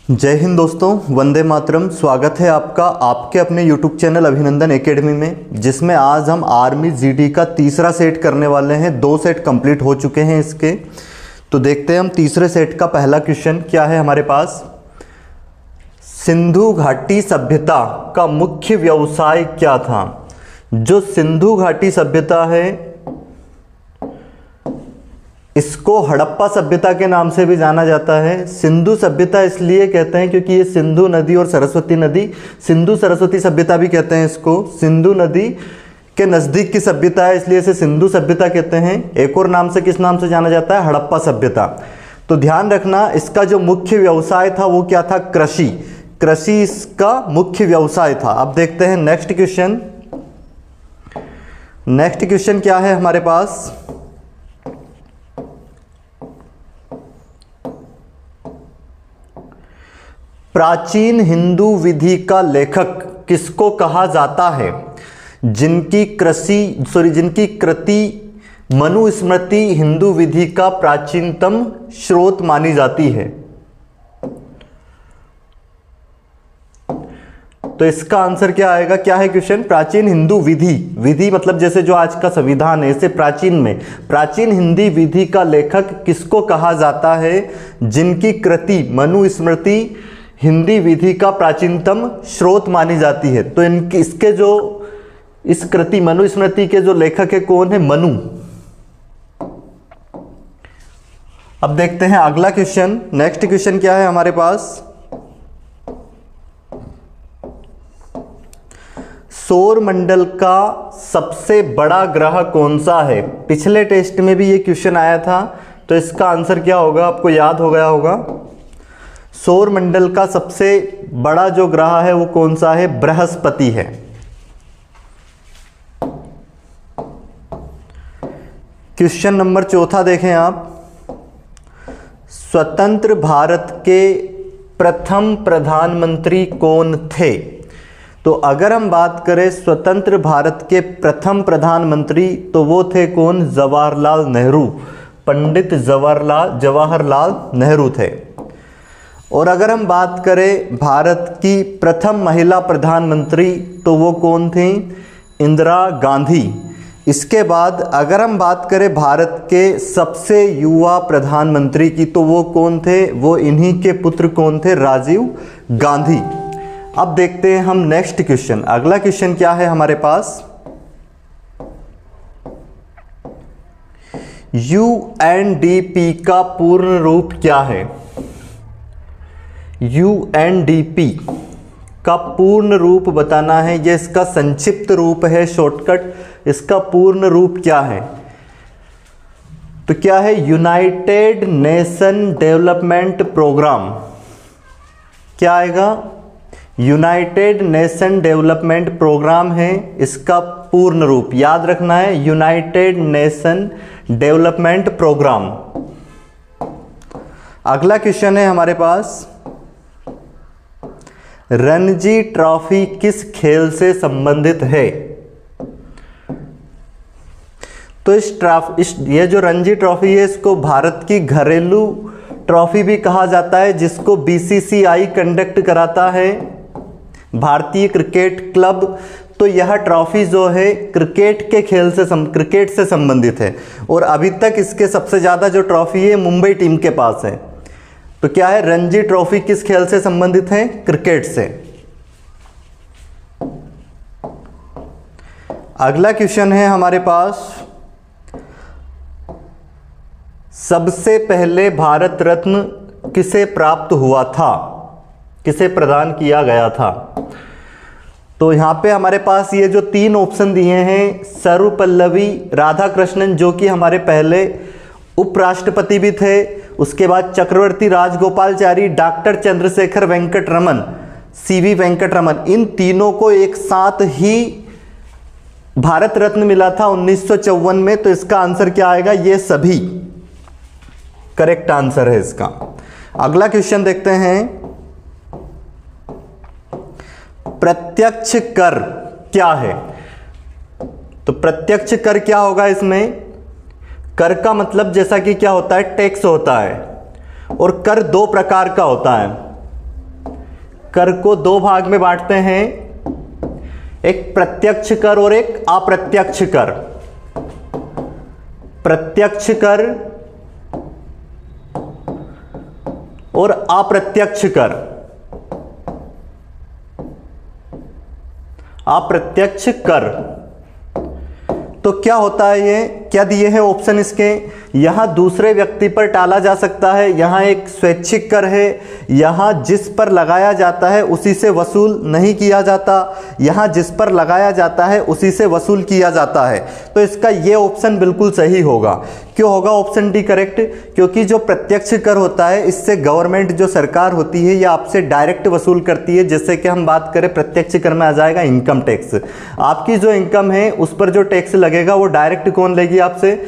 जय हिंद दोस्तों, वंदे मातरम। स्वागत है आपका आपके अपने YouTube चैनल अभिनंदन एकेडमी में, जिसमें आज हम आर्मी जीडी का तीसरा सेट करने वाले हैं। 2 सेट कंप्लीट हो चुके हैं इसके। तो देखते हैं हम तीसरे सेट का पहला क्वेश्चन क्या है हमारे पास। सिंधु घाटी सभ्यता का मुख्य व्यवसाय क्या था? जो सिंधु घाटी सभ्यता है इसको हड़प्पा सभ्यता के नाम से भी जाना जाता है। सिंधु सभ्यता इसलिए कहते हैं क्योंकि ये सिंधु नदी और सरस्वती नदी, सिंधु सरस्वती सभ्यता भी कहते हैं इसको। सिंधु नदी के नज़दीक की सभ्यता है, इसलिए इसे सिंधु सभ्यता कहते हैं। एक और नाम से किस नाम से जाना जाता है? हड़प्पा सभ्यता। तो ध्यान रखना, इसका जो मुख्य व्यवसाय था वो क्या था? कृषि। कृषि इसका मुख्य व्यवसाय था। अब देखते हैं नेक्स्ट क्वेश्चन। नेक्स्ट क्वेश्चन क्या है हमारे पास। प्राचीन हिंदू विधि का लेखक किसको कहा जाता है? जिनकी कृति मनुस्मृति हिंदू विधि का प्राचीनतम स्रोत मानी जाती है। तो इसका आंसर क्या आएगा? क्या है क्वेश्चन? प्राचीन हिंदू विधि। विधि मतलब जैसे जो आज का संविधान है, इसे प्राचीन में प्राचीन हिंदी विधि का लेखक किसको कहा जाता है? जिनकी कृति मनुस्मृति हिंदी विधि का प्राचीनतम स्रोत मानी जाती है। तो इसके जो इस कृति मनुस्मृति के जो लेखक है कौन है? मनु। अब देखते हैं अगला क्वेश्चन। नेक्स्ट क्वेश्चन क्या है हमारे पास। सौर मंडल का सबसे बड़ा ग्रह कौन सा है? पिछले टेस्ट में भी ये क्वेश्चन आया था, तो इसका आंसर क्या होगा? आपको याद हो गया होगा। सौर मंडल का सबसे बड़ा जो ग्रह है वो कौन सा है? बृहस्पति है। क्वेश्चन नंबर 4 देखें आप। स्वतंत्र भारत के प्रथम प्रधानमंत्री कौन थे? तो अगर हम बात करें स्वतंत्र भारत के प्रथम प्रधानमंत्री, तो वो थे कौन? जवाहरलाल नेहरू। पंडित जवाहरलाल नेहरू थे। और अगर हम बात करें भारत की प्रथम महिला प्रधानमंत्री, तो वो कौन थी? इंदिरा गांधी। इसके बाद अगर हम बात करें भारत के सबसे युवा प्रधानमंत्री की, तो वो कौन थे? वो इन्हीं के पुत्र कौन थे? राजीव गांधी। अब देखते हैं हम नेक्स्ट क्वेश्चन। अगला क्वेश्चन क्या है हमारे पास। यूएनडीपी का पूर्ण रूप क्या है? यूएनडीपी का पूर्ण रूप बताना है। यह इसका संक्षिप्त रूप है, शॉर्टकट। इसका पूर्ण रूप क्या है? तो क्या है? United Nation Development Program. क्या आएगा? यूनाइटेड नेशन डेवलपमेंट प्रोग्राम है इसका पूर्ण रूप। याद रखना है, यूनाइटेड नेशन डेवलपमेंट प्रोग्राम। अगला क्वेश्चन है हमारे पास। रणजी ट्रॉफी किस खेल से संबंधित है? तो ये जो रणजी ट्रॉफी है, इसको भारत की घरेलू ट्रॉफी भी कहा जाता है, जिसको बीसीसीआई कंडक्ट कराता है, भारतीय क्रिकेट क्लब। तो यह ट्रॉफी जो है क्रिकेट के खेल से क्रिकेट से संबंधित है। और अभी तक इसके सबसे ज़्यादा जो ट्रॉफी है मुंबई टीम के पास है। तो क्या है? रणजी ट्रॉफी किस खेल से संबंधित है? क्रिकेट से। अगला क्वेश्चन है हमारे पास। सबसे पहले भारत रत्न किसे प्राप्त हुआ था? किसे प्रदान किया गया था? तो यहां पे हमारे पास ये जो 3 ऑप्शन दिए हैं, सर्वपल्लवी राधाकृष्णन जो कि हमारे पहले उपराष्ट्रपति भी थे, उसके बाद चक्रवर्ती राजगोपालचारी, डॉक्टर चंद्रशेखर वेंकट रमन, सीवी वेंकट रमन, इन तीनों को एक साथ ही भारत रत्न मिला था 1954 में। तो इसका आंसर क्या आएगा? ये सभी करेक्ट आंसर है इसका। अगला क्वेश्चन देखते हैं। प्रत्यक्ष कर क्या है? तो प्रत्यक्ष कर क्या होगा इसमें? कर का मतलब जैसा कि क्या होता है? टैक्स होता है। और कर 2 प्रकार का होता है। कर को दो भाग में बांटते हैं, एक प्रत्यक्ष कर और एक अप्रत्यक्ष कर। प्रत्यक्ष कर और अप्रत्यक्ष कर। अप्रत्यक्ष कर तो क्या होता है, ये क्या दिए हैं ऑप्शन इसके, यहां दूसरे व्यक्ति पर टाला जा सकता है, यहां एक स्वैच्छिक कर है, यहां जिस पर लगाया जाता है उसी से वसूल नहीं किया जाता, यहां जिस पर लगाया जाता है उसी से वसूल किया जाता है। तो इसका ये ऑप्शन बिल्कुल सही होगा। क्यों होगा ऑप्शन डी करेक्ट? क्योंकि जो प्रत्यक्ष कर होता है इससे गवर्नमेंट जो सरकार होती है ये आपसे डायरेक्ट वसूल करती है। जैसे कि हम बात करें प्रत्यक्ष कर में आ जाएगा इनकम टैक्स। आपकी जो इनकम है उस पर जो टैक्स लगेगा वो डायरेक्ट कौन लेगी आपसे?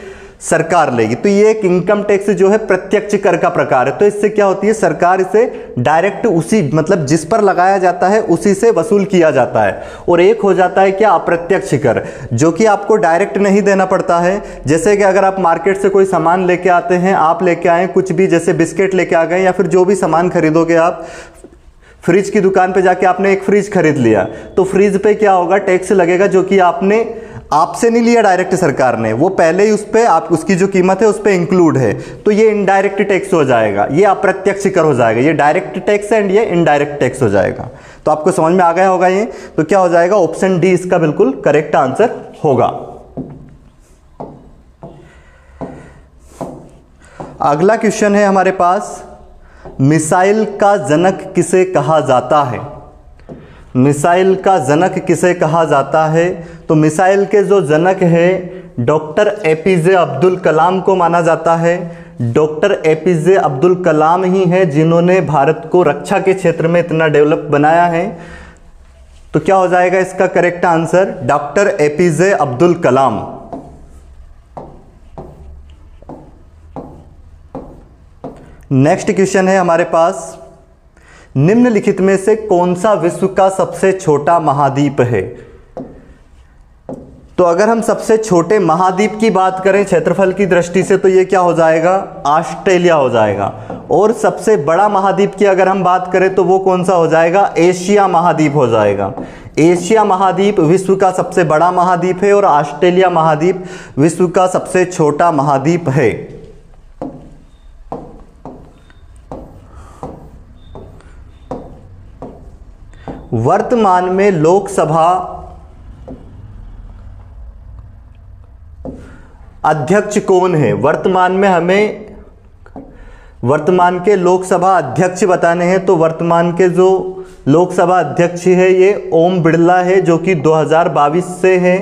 सरकार लेगी। तो ये एक इनकम टैक्स जो है प्रत्यक्ष कर का प्रकार है। तो इससे क्या होती है, सरकार इसे डायरेक्ट उसी मतलब जिस पर लगाया जाता है उसी से वसूल किया जाता है। और एक हो जाता है क्या, अप्रत्यक्ष कर, जो कि आपको डायरेक्ट नहीं देना पड़ता है। जैसे कि अगर आप मार्केट से कोई सामान लेके आते हैं, आप लेके आए कुछ भी, जैसे बिस्किट लेके आ गए या फिर जो भी सामान खरीदोगे आप, फ्रिज की दुकान पे जाके आपने एक फ्रिज खरीद लिया, तो फ्रिज पे क्या होगा, टैक्स लगेगा, जो कि आपसे नहीं लिया डायरेक्ट सरकार ने, वो पहले ही उस पे आप उसकी जो कीमत है उस पे इंक्लूड है। तो ये इनडायरेक्ट टैक्स हो जाएगा, ये अप्रत्यक्ष कर हो जाएगा। ये डायरेक्ट टैक्स एंड ये इनडायरेक्ट टैक्स हो जाएगा। तो आपको समझ में आ गया होगा ये। तो क्या हो जाएगा, ऑप्शन डी इसका बिल्कुल करेक्ट आंसर होगा। अगला क्वेश्चन है हमारे पास, मिसाइल का जनक किसे कहा जाता है? मिसाइल का जनक किसे कहा जाता है? तो मिसाइल के जो जनक है डॉक्टर एपीजे अब्दुल कलाम को माना जाता है। डॉक्टर एपीजे अब्दुल कलाम ही है जिन्होंने भारत को रक्षा के क्षेत्र में इतना डेवलप बनाया है। तो क्या हो जाएगा इसका correct answer, doctor APJ Abdul Kalam. Next question है हमारे पास, निम्नलिखित में से कौन सा विश्व का सबसे छोटा महाद्वीप है? तो अगर हम सबसे छोटे महाद्वीप की बात करें क्षेत्रफल की दृष्टि से, तो ये क्या हो जाएगा, ऑस्ट्रेलिया हो जाएगा। और सबसे बड़ा महाद्वीप की अगर हम बात करें तो वो कौन सा हो जाएगा, एशिया महाद्वीप हो जाएगा। एशिया महाद्वीप विश्व का सबसे बड़ा महाद्वीप है और ऑस्ट्रेलिया महाद्वीप विश्व का सबसे छोटा महाद्वीप है। वर्तमान में लोकसभा अध्यक्ष कौन है? वर्तमान में हमें वर्तमान के लोकसभा अध्यक्ष बताने हैं। तो वर्तमान के जो लोकसभा अध्यक्ष है ये ओम बिरला है, जो कि 2022 से है।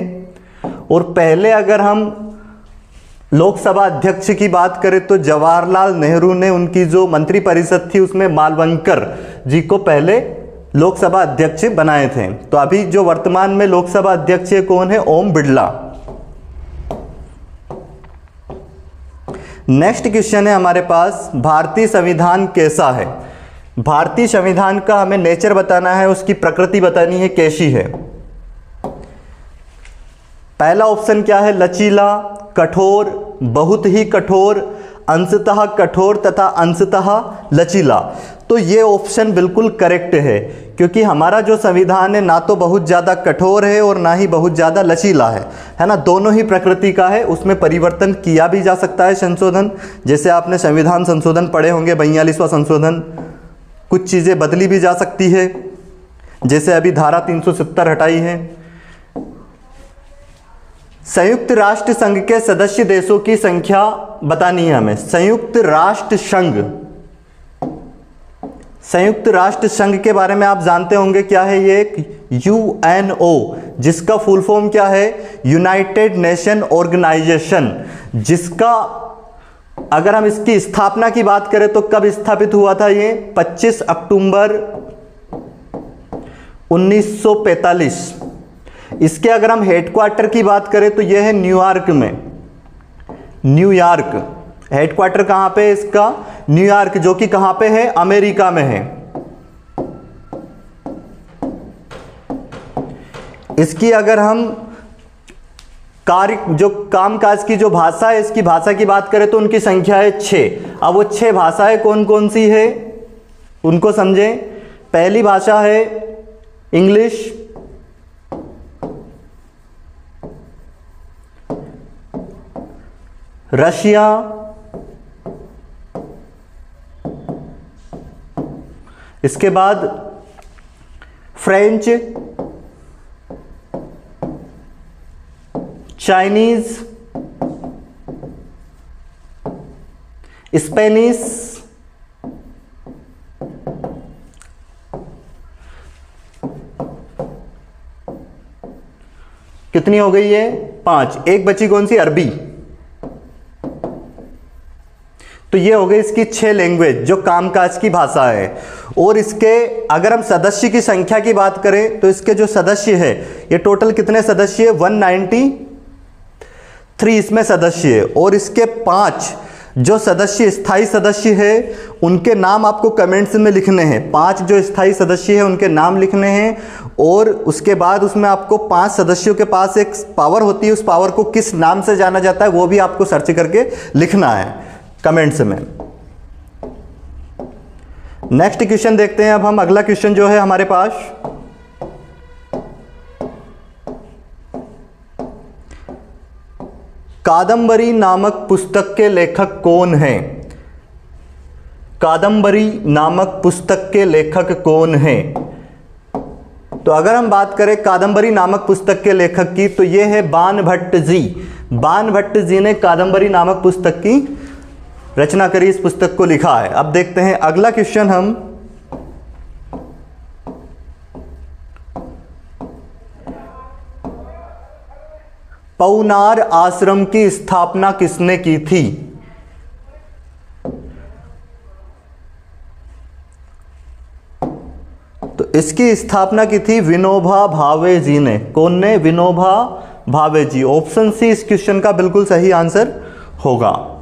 और पहले अगर हम लोकसभा अध्यक्ष की बात करें तो जवाहरलाल नेहरू ने उनकी जो मंत्रिपरिषद थी उसमें मालवंकर जी को पहले लोकसभा अध्यक्ष बनाए थे। तो अभी जो वर्तमान में लोकसभा अध्यक्ष कौन है, ओम बिरला। नेक्स्ट क्वेश्चन है हमारे पास, भारतीय संविधान कैसा है? भारतीय संविधान का हमें नेचर बताना है, उसकी प्रकृति बतानी है कैसी है। पहला ऑप्शन क्या है, लचीला, कठोर, बहुत ही कठोर, अंशतः कठोर तथा अंशतः लचीला। तो ये ऑप्शन बिल्कुल करेक्ट है, क्योंकि हमारा जो संविधान है ना तो बहुत ज़्यादा कठोर है और ना ही बहुत ज़्यादा लचीला है ना, दोनों ही प्रकृति का है। उसमें परिवर्तन किया भी जा सकता है, संशोधन, जैसे आपने संविधान संशोधन पढ़े होंगे, 42वां संशोधन, कुछ चीज़ें बदली भी जा सकती है, जैसे अभी धारा 370 हटाई है। संयुक्त राष्ट्र संघ के सदस्य देशों की संख्या बतानी है हमें। संयुक्त राष्ट्र संघ के बारे में आप जानते होंगे, क्या है ये, एक यूएनओ, जिसका फुल फॉर्म क्या है, यूनाइटेड नेशन ऑर्गेनाइजेशन, जिसका अगर हम इसकी स्थापना की बात करें तो कब स्थापित हुआ था ये, 25 अक्टूबर 1945। इसके अगर हम हेडक्वार्टर की बात करें तो यह है न्यूयॉर्क में, न्यूयॉर्क हेडक्वार्टर कहां पे है इसका, न्यूयॉर्क, जो कि कहां पे है, अमेरिका में है। इसकी अगर हम जो कामकाज की जो भाषा है, इसकी भाषा की बात करें तो उनकी संख्या है 6। अब वो 6 भाषाएं कौन कौन सी है उनको समझें। संस्कृत, हिंदी, पहली भाषा है इंग्लिश, रशिया, इसके बाद फ्रेंच, चाइनीज, स्पेनिश, कितनी हो गई है? 5। एक बची कौन सी? अरबी। तो ये हो गई इसकी 6 लैंग्वेज जो कामकाज की भाषा है। और इसके अगर हम सदस्य की संख्या की बात करें तो इसके जो सदस्य है, ये टोटल कितने सदस्य है? 193 इसमें सदस्य है। और इसके 5 जो सदस्य स्थायी सदस्य है उनके नाम आपको कमेंट्स में लिखने हैं। 5 जो स्थायी सदस्य है उनके नाम लिखने हैं। और उसके बाद उसमें आपको 5 सदस्यों के पास एक पावर होती है, उस पावर को किस नाम से जाना जाता है वो भी आपको सर्च करके लिखना है कमेंट्स में। नेक्स्ट क्वेश्चन देखते हैं अब हम। अगला क्वेश्चन जो है हमारे पास, कादंबरी नामक पुस्तक के लेखक कौन हैं? कादंबरी नामक पुस्तक के लेखक कौन हैं? तो अगर हम बात करें कादंबरी नामक पुस्तक के लेखक की तो ये है बाणभट्ट जी। बाणभट्ट जी ने कादंबरी नामक पुस्तक की रचना करी, इस पुस्तक को लिखा है। अब देखते हैं अगला क्वेश्चन हम, पौनार आश्रम की स्थापना किसने की थी? तो इसकी स्थापना की थी विनोबा भावे जी ने। कौन ने? विनोबा भावे जी। ऑप्शन सी इस क्वेश्चन का बिल्कुल सही आंसर होगा।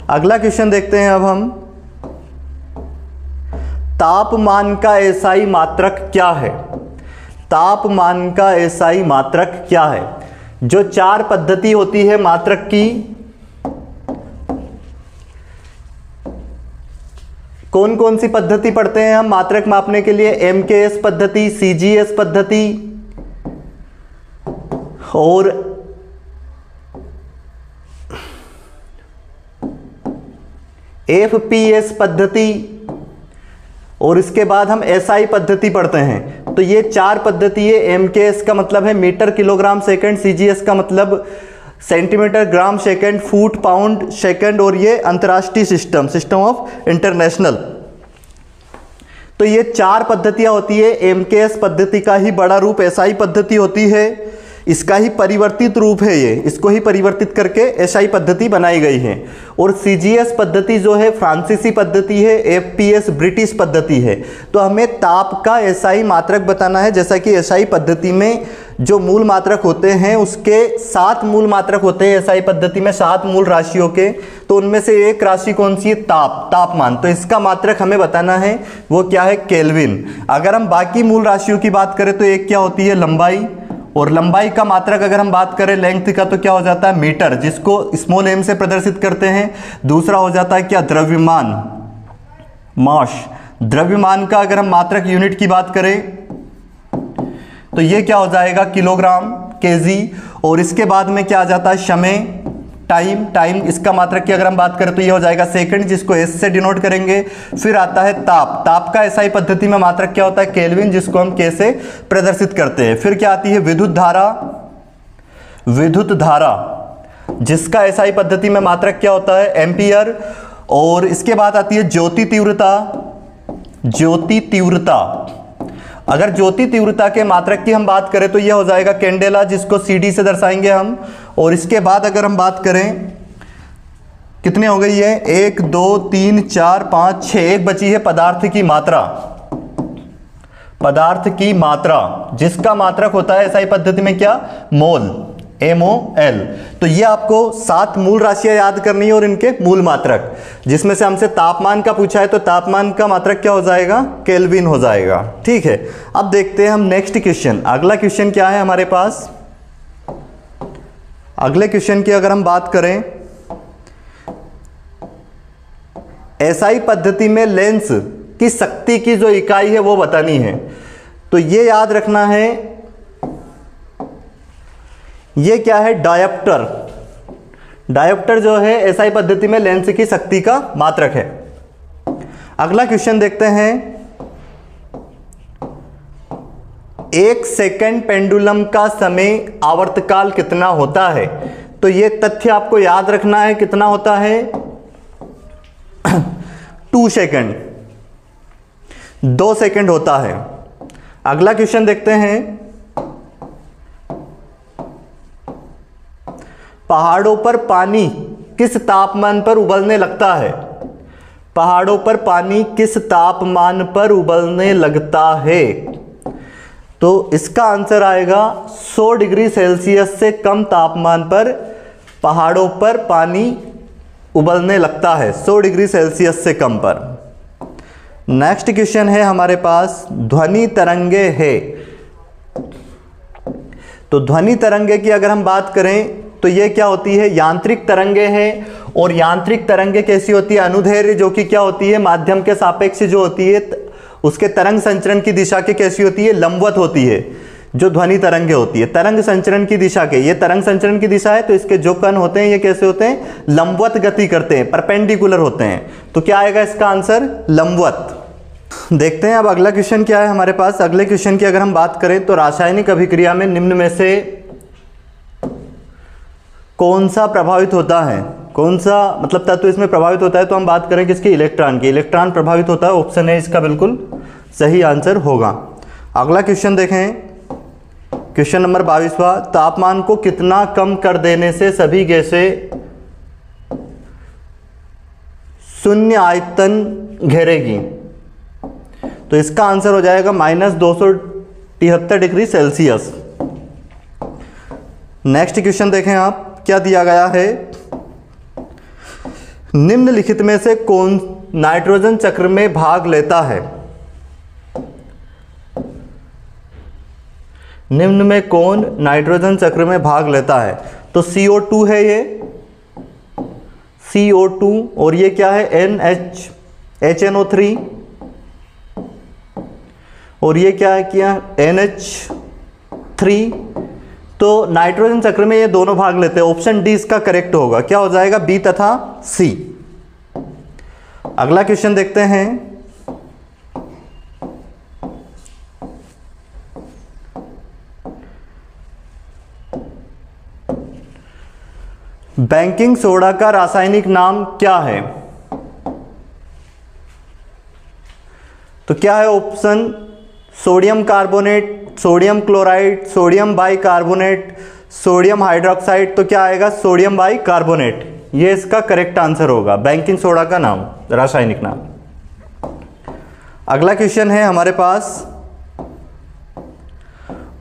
अगला क्वेश्चन देखते हैं अब हम, तापमान का एसआई मात्रक क्या है? तापमान का एसआई मात्रक क्या है? जो 4 पद्धति होती है मात्रक की, कौन कौन सी पद्धति पढ़ते हैं हम मात्रक मापने के लिए? एमकेएस पद्धति, सीजीएस पद्धति और एफपीएस पद्धति, और इसके बाद हम एसआई पद्धति पढ़ते हैं। तो ये 4 पद्धति है। एमकेएस का मतलब है मीटर किलोग्राम सेकंड, सीजीएस का मतलब centimetre gram second, foot pound second, और ये अंतर्राष्ट्रीय सिस्टम ऑफ इंटरनेशनल। तो ये 4 पद्धतियां होती है। एमकेएस पद्धति का ही बड़ा रूप एसआई पद्धति होती है, इसका ही परिवर्तित रूप है ये, इसको ही परिवर्तित करके एसआई पद्धति बनाई गई है। और सीजीएस पद्धति जो है फ्रांसीसी पद्धति है, एफपीएस ब्रिटिश पद्धति है। तो हमें ताप का एसआई मात्रक बताना है। जैसा कि एसआई पद्धति में जो मूल मात्रक होते हैं उसके 7 मूल मात्रक होते हैं एसआई पद्धति में, 7 मूल राशियों के। तो उनमें से एक राशि कौन सी है? तापमान। तो इसका मात्रक हमें बताना है, वो क्या है? केल्विन। अगर हम बाकी मूल राशियों की बात करें तो एक क्या होती है? लंबाई। और लंबाई का मात्रक अगर हम बात करें लेंथ का तो क्या हो जाता है? मीटर, जिसको स्मॉल एम से प्रदर्शित करते हैं। दूसरा हो जाता है क्या? द्रव्यमान, मास। द्रव्यमान का अगर हम मात्रक यूनिट की बात करें तो ये क्या हो जाएगा? Kilogram, KG. और इसके बाद में क्या आ जाता है? समय, टाइम। इसका मात्रक की अगर हम बात करें तो ये हो जाएगा सेकंड, जिसको एस से डिनोट करेंगे। फिर आता है ताप का एसआई पद्धति में मात्रक क्या होता है? केल्विन, जिसको हम के से प्रदर्शित करते हैं। फिर क्या आती है? विद्युत धारा, जिसका एसआई पद्धति में मात्रक क्या होता है? एम्पियर। और इसके बाद आती है ज्योति तीव्रता। अगर ज्योति तीव्रता के मात्रक की हम बात करें तो यह हो जाएगा कैंडेला, जिसको सीडी से दर्शाएंगे हम। और इसके बाद अगर हम बात करें, कितने हो गई है? 1 2 3 4 5 6, एक बची है पदार्थ की मात्रा, जिसका मात्रक होता है एसआई पद्धति में क्या? मोल, MOL। तो ये आपको 7 मूल राशियां याद करनी है और इनके मूल मात्रक। जिसमें से हमसे तापमान का पूछा है तो तापमान का मात्रक क्या हो जाएगा? केल्विन हो जाएगा। ठीक है, अब देखते हैं हम नेक्स्ट क्वेश्चन। अगला क्वेश्चन क्या है हमारे पास? अगले क्वेश्चन की अगर हम बात करें, एसआई पद्धति में लेंस की शक्ति की जो इकाई है वो बतानी है। तो ये याद रखना है, ये क्या है, डायोप्टर। डायोप्टर जो है एसआई पद्धति में लेंस की शक्ति का मात्रक है। अगला क्वेश्चन देखते हैं, 1 सेकंड पेंडुलम का समय आवर्तकाल कितना होता है? तो ये तथ्य आपको याद रखना है, कितना होता है, 2 सेकंड, 2 सेकंड होता है। अगला क्वेश्चन देखते हैं, पहाड़ों पर पानी किस तापमान पर उबलने लगता है? पहाड़ों पर पानी किस तापमान पर उबलने लगता है? तो इसका आंसर आएगा 100 डिग्री सेल्सियस से कम तापमान पर पहाड़ों पर पानी उबलने लगता है, 100 डिग्री सेल्सियस से कम पर। नेक्स्ट क्वेश्चन है हमारे पास, ध्वनि तरंगे है। तो ध्वनि तरंगे की अगर हम बात करें तो ये क्या होती है, यांत्रिक तरंगे हैं। और यांत्रिक तरंगे कैसी होती है, अनुदैर्घ्य जो कि क्या होती है, माध्यम के सापेक्ष जो होती है उसके तरंग संचरण की दिशा के कैसी होती है, लंबवत होती है। जो ध्वनि तरंगे होती है तरंग संचरण की दिशा के, ये तरंग संचरण की दिशा है, तो इसके जो कण होते हैं ये कैसे होते हैं, लंबवत गति करते हैं, परपेंडिकुलर होते हैं। तो क्या आएगा इसका आंसर, लंबवत। देखते हैं अब अगला क्वेश्चन क्या है हमारे पास। अगले क्वेश्चन की अगर हम बात करें तो रासायनिक अभिक्रिया में निम्न में से कौन सा प्रभावित होता है, कौन सा मतलब तत्व इसमें प्रभावित होता है? तो हम बात करें किसकी, इलेक्ट्रॉन की। इलेक्ट्रॉन प्रभावित होता है, ऑप्शन है इसका बिल्कुल सही आंसर होगा। अगला क्वेश्चन देखें, क्वेश्चन नंबर 22वां, तापमान को कितना कम कर देने से सभी गैसें शून्य आयतन घेरेगी? तो इसका आंसर हो जाएगा -273 डिग्री सेल्सियस। नेक्स्ट क्वेश्चन देखें आप, क्या दिया गया है, निम्नलिखित में से कौन नाइट्रोजन चक्र में भाग लेता है? निम्न में कौन नाइट्रोजन चक्र में भाग लेता है? तो CO2 है ये, CO2, और ये क्या है, HNO3, और ये क्या है किया, NH3। तो नाइट्रोजन चक्र में ये दोनों भाग लेते हैं। ऑप्शन डी इसका करेक्ट होगा। क्या हो जाएगा, बी तथा सी। अगला क्वेश्चन देखते हैं, बेकिंग सोडा का रासायनिक नाम क्या है? तो क्या है option, sodium carbonate, sodium chloride, sodium bicarbonate, sodium hydroxide. तो क्या आएगा, सोडियम बाइकार्बोनेट, ये इसका करेक्ट आंसर होगा, बेकिंग सोडा का नाम, रासायनिक नाम। अगला क्वेश्चन है हमारे पास,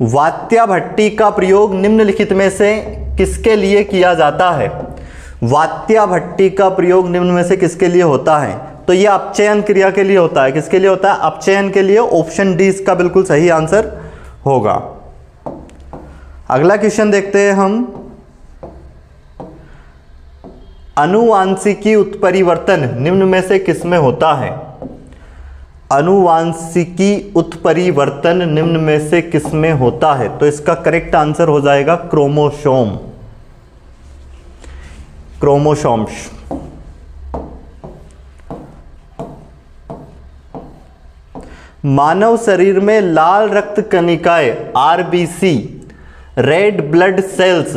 वात्या भट्टी का प्रयोग निम्नलिखित में से किसके लिए किया जाता है? वात्या भट्टी का प्रयोग निम्न में से किसके लिए होता है? तो ये अपचयन क्रिया के लिए होता है। किसके लिए होता है, अपचयन के लिए। ऑप्शन डी इसका बिल्कुल सही आंसर होगा। अगला क्वेश्चन देखते हैं हम, आनुवांशिकी उत्परिवर्तन निम्न में से किसमें होता है? आनुवांशिकी उत्परिवर्तन निम्न में से किसमें होता है? तो इसका करेक्ट आंसर हो जाएगा क्रोमोसोम, क्रोमोसोम्स। मानव शरीर में लाल रक्त कणिकाएं RBC, रेड ब्लड सेल्स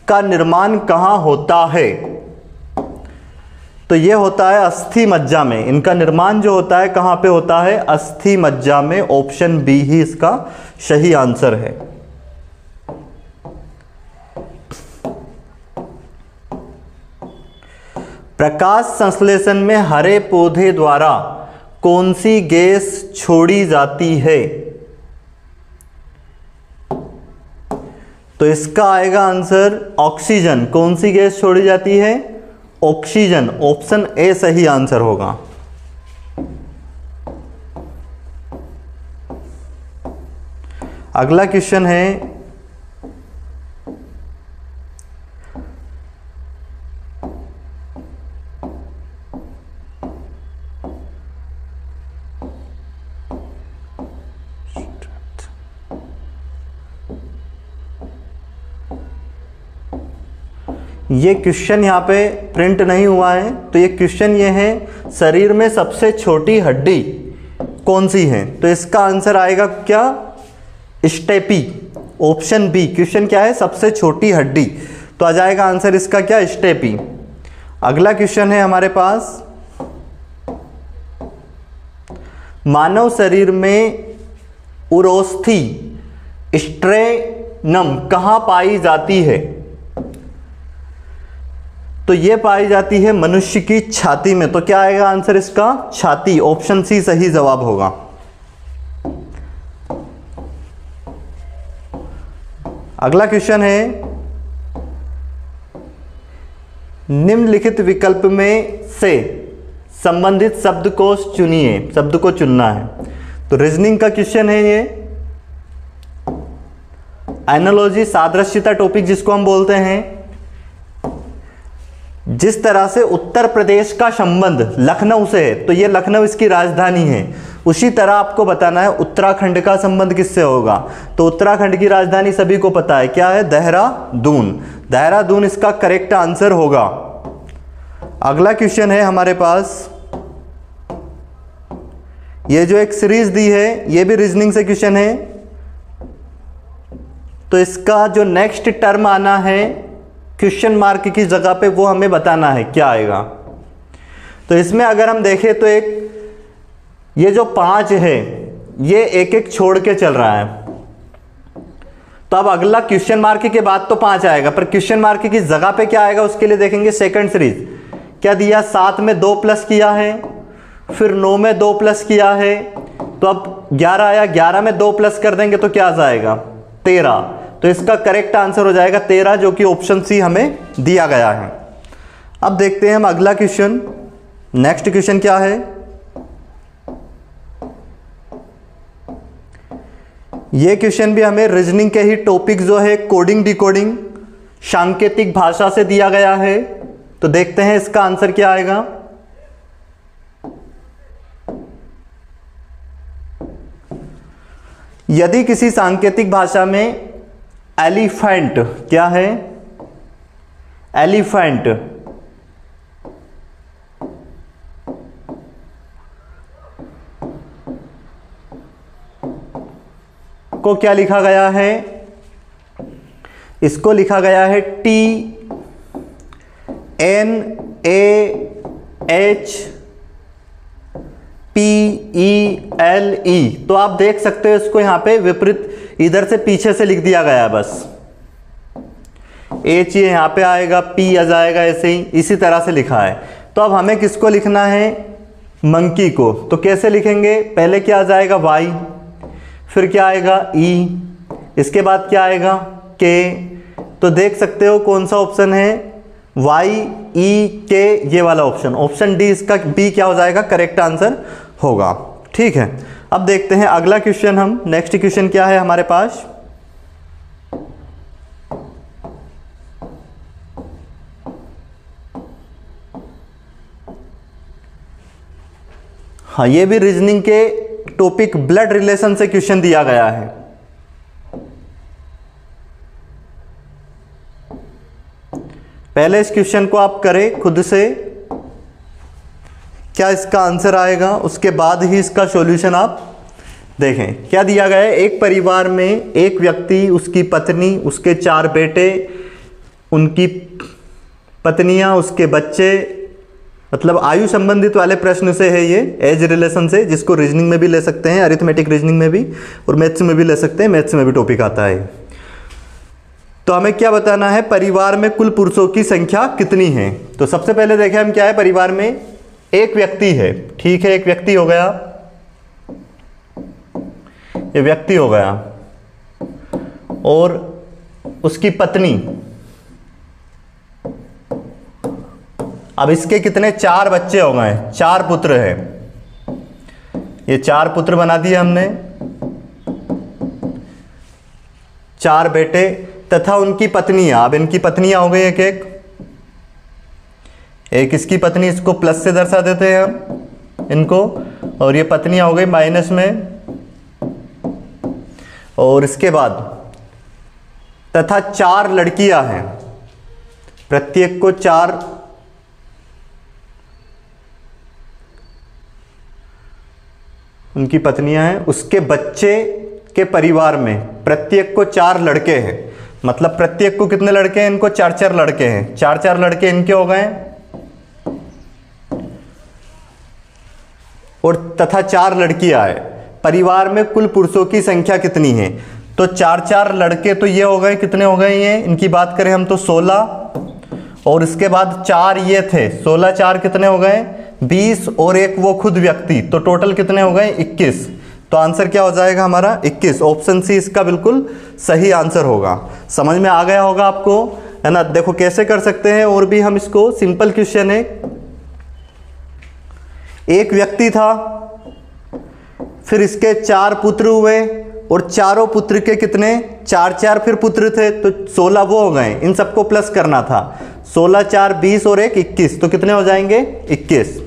का निर्माण कहां होता है? तो यह होता है अस्थि मज्जा में। इनका निर्माण जो होता है कहां पे होता है, अस्थि मज्जा में। ऑप्शन बी ही इसका सही आंसर है। प्रकाश संश्लेषण में हरे पौधे द्वारा कौन सी गैस छोड़ी जाती है? तो इसका आएगा आंसर ऑक्सीजन। कौन सी गैस छोड़ी जाती है? ऑक्सीजन। ऑप्शन ए सही आंसर होगा। अगला क्वेश्चन है, ये क्वेश्चन यहाँ पे प्रिंट नहीं हुआ है, तो ये क्वेश्चन ये है शरीर में सबसे छोटी हड्डी कौन सी है? तो इसका आंसर आएगा क्या? Steppe, option B. क्वेश्चन क्या है? सबसे छोटी हड्डी, तो आ जाएगा आंसर इसका क्या? स्टेपी। अगला क्वेश्चन है हमारे पास, मानव शरीर में उरोस्थी स्ट्रेनम कहाँ पाई जाती है? तो ये पाई जाती है मनुष्य की छाती में, तो क्या आएगा आंसर इसका? छाती, ऑप्शन सी सही जवाब होगा। अगला क्वेश्चन है, निम्नलिखित विकल्प में से संबंधित शब्द को चुनिए। शब्द को चुनना है, तो रीजनिंग का क्वेश्चन है ये। एनालॉजी, सादृश्यता टॉपिक जिसको हम बोलते हैं। जिस तरह से उत्तर प्रदेश का संबंध लखनऊ से है, तो ये लखनऊ इसकी राजधानी है, उसी तरह आपको बताना है उत्तराखंड का संबंध किससे होगा। तो उत्तराखंड की राजधानी सभी को पता है, क्या है? देहरादून। देहरादून इसका करेक्ट आंसर होगा। अगला क्वेश्चन है हमारे पास, ये जो एक सीरीज दी है ये भी रीजनिंग से क्वेश्चन है, तो इसका जो नेक्स्ट टर्म आना है क्वेश्चन मार्क की जगह पे, वो हमें बताना है क्या आएगा। तो इसमें अगर हम देखें तो एक ये जो 5 है ये एक एक छोड़ के चल रहा है, तो अब अगला क्वेश्चन मार्क के बाद तो 5 आएगा, पर क्वेश्चन मार्क की जगह पे क्या आएगा उसके लिए देखेंगे सेकंड सीरीज। क्या दिया? 7 में 2 प्लस किया है, फिर 9 में 2 प्लस किया है, तो अब 11 आया, 11 में 2 प्लस कर देंगे तो क्या आ जाएगा? 13। तो इसका करेक्ट आंसर हो जाएगा 13, जो कि ऑप्शन सी हमें दिया गया है। अब देखते हैं हम अगला क्वेश्चन। नेक्स्ट क्वेश्चन क्या है? ये क्वेश्चन भी हमें रीजनिंग के ही टॉपिक जो है कोडिंग डिकोडिंग सांकेतिक भाषा से दिया गया है, तो देखते हैं इसका आंसर क्या आएगा। यदि किसी सांकेतिक भाषा में एलिफेंट, क्या है? एलिफेंट को क्या लिखा गया है? इसको लिखा गया है TNAHPELE। तो आप देख सकते हो इसको यहां पे विपरीत इधर से पीछे से लिख दिया गया है, बस H ये यहां पे आएगा, P आ जाएगा, ऐसे ही इसी तरह से लिखा है। तो अब हमें किसको लिखना है? मंकी को। तो कैसे लिखेंगे? पहले क्या आ जाएगा? Y, फिर क्या आएगा? E, इसके बाद क्या आएगा? K। तो देख सकते हो कौन सा ऑप्शन है? YEK, ये वाला ऑप्शन, ऑप्शन डी इसका बी क्या हो जाएगा? करेक्ट आंसर होगा। ठीक है, अब देखते हैं अगला क्वेश्चन। हम नेक्स्ट क्वेश्चन क्या है हमारे पास? हाँ, ये भी रीजनिंग के टॉपिक ब्लड रिलेशन से क्वेश्चन दिया गया है। पहले इस क्वेश्चन को आप करें खुद से, क्या इसका आंसर आएगा, उसके बाद ही इसका सॉल्यूशन आप देखें। क्या दिया गया है? एक परिवार में एक व्यक्ति, उसकी पत्नी, उसके 4 बेटे, उनकी पत्नियां, उसके बच्चे, मतलब आयु संबंधित वाले प्रश्न से है ये, एज रिलेशन से, जिसको रीजनिंग में भी ले सकते हैं, अरिथमेटिक रीजनिंग में भी, और मैथ्स में भी ले सकते हैं, मैथ्स में भी टॉपिक आता है। तो हमें क्या बताना है? परिवार में कुल पुरुषों की संख्या कितनी है? तो सबसे पहले देखें हम क्या है, परिवार में एक व्यक्ति है। ठीक है, एक व्यक्ति हो गया, ये व्यक्ति हो गया, और उसकी पत्नी। अब इसके कितने? 4 बच्चे हो गए, 4 पुत्र है। ये 4 पुत्र बना दिए हमने, 4 बेटे तथा उनकी पत्नियां। अब इनकी पत्नियां हो गई एक एक, एक इसकी पत्नी, इसको प्लस से दर्शा देते हैं हम इनको, और ये पत्नियां हो गई माइनस में, और इसके बाद तथा 4 लड़कियां हैं, प्रत्येक को 4 उनकी पत्नियां हैं, उसके बच्चे के परिवार में प्रत्येक को 4 लड़के हैं, मतलब प्रत्येक को कितने लड़के हैं, इनको 4-4 लड़के हैं, 4-4 लड़के इनके हो गए और तथा 4 लड़कियां हैं। परिवार में कुल पुरुषों की संख्या कितनी है, तो 4-4 लड़के तो ये हो गए, कितने हो गए ये, इनकी बात करें हम तो 16, और इसके बाद 4 ये थे, 16 4 कितने हो गए 20, और एक वो खुद व्यक्ति, तो टोटल कितने हो गए 21। तो आंसर क्या हो जाएगा हमारा 21। ऑप्शन सी इसका बिल्कुल सही आंसर होगा। समझ में आ गया होगा आपको, है ना। देखो कैसे कर सकते हैं, और भी हम इसको, सिंपल क्वेश्चन है। एक व्यक्ति था, फिर इसके 4 पुत्र हुए, और चारों पुत्र के कितने 4-4 फिर पुत्र थे, तो 16 वो हो गए, इन सबको प्लस करना था, 16 4 20 और 1 21, तो कितने हो जाएंगे 21।